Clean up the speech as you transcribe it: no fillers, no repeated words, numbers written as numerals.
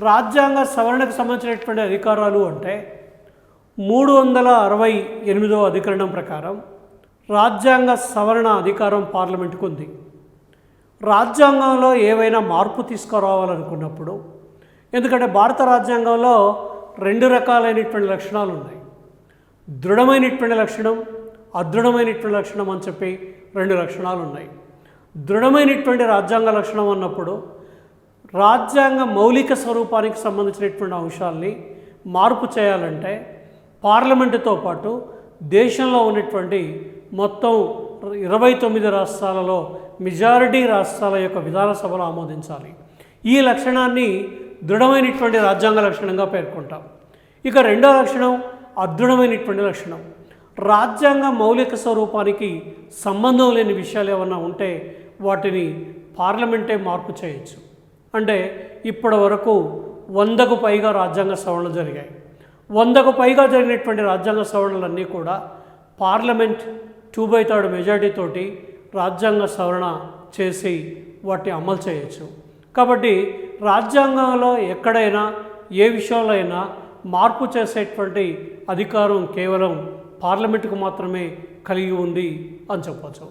రాజ్యాంగ సవరణకు సంబంధించినటువంటి అధికారాలు అంటే 368వ అధికరణం ప్రకారం రాజ్యాంగ సవరణ అధికారం పార్లమెంటుకు ఉంది. రాజ్యాంగంలో ఏవైనా మార్పు తీసుకురావాలనుకున్నప్పుడు, ఎందుకంటే భారత రాజ్యాంగంలో 2 రకాలైనటువంటి లక్షణాలు ఉన్నాయి. దృఢమైనటువంటి లక్షణం, అదృఢమైనటువంటి లక్షణం అని చెప్పి 2 లక్షణాలు ఉన్నాయి. దృఢమైనటువంటి రాజ్యాంగ లక్షణం అన్నప్పుడు రాజ్యాంగ మౌలిక స్వరూపానికి సంబంధించినటువంటి అంశాలని మార్పు చేయాలంటే పార్లమెంటుతో పాటు దేశంలో ఉన్నటువంటి మొత్తం 29 రాష్ట్రాలలో మెజారిటీ రాష్ట్రాల యొక్క విధానసభలు ఆమోదించాలి. ఈ లక్షణాన్ని దృఢమైనటువంటి రాజ్యాంగ లక్షణంగా పేర్కొంటాం. ఇక రెండో లక్షణం అదృఢమైనటువంటి లక్షణం. రాజ్యాంగ మౌలిక స్వరూపానికి సంబంధం లేని విషయాలు ఏమన్నా ఉంటే వాటిని పార్లమెంటే మార్పు చేయొచ్చు. అంటే ఇప్పటి వరకు 100కు పైగా రాజ్యాంగ సవరణలు జరిగాయి. 100కు పైగా జరిగినటువంటి రాజ్యాంగ సవరణలన్నీ కూడా పార్లమెంట్ 2/3 మెజారిటీతోటి రాజ్యాంగ సవరణ చేసి వాటిని అమలు చేయొచ్చు. కాబట్టి రాజ్యాంగంలో ఎక్కడైనా ఏ విషయంలో అయినా మార్పు చేసేటువంటి అధికారం కేవలం పార్లమెంటుకు మాత్రమే కలిగి ఉంది అని చెప్పచ్చు.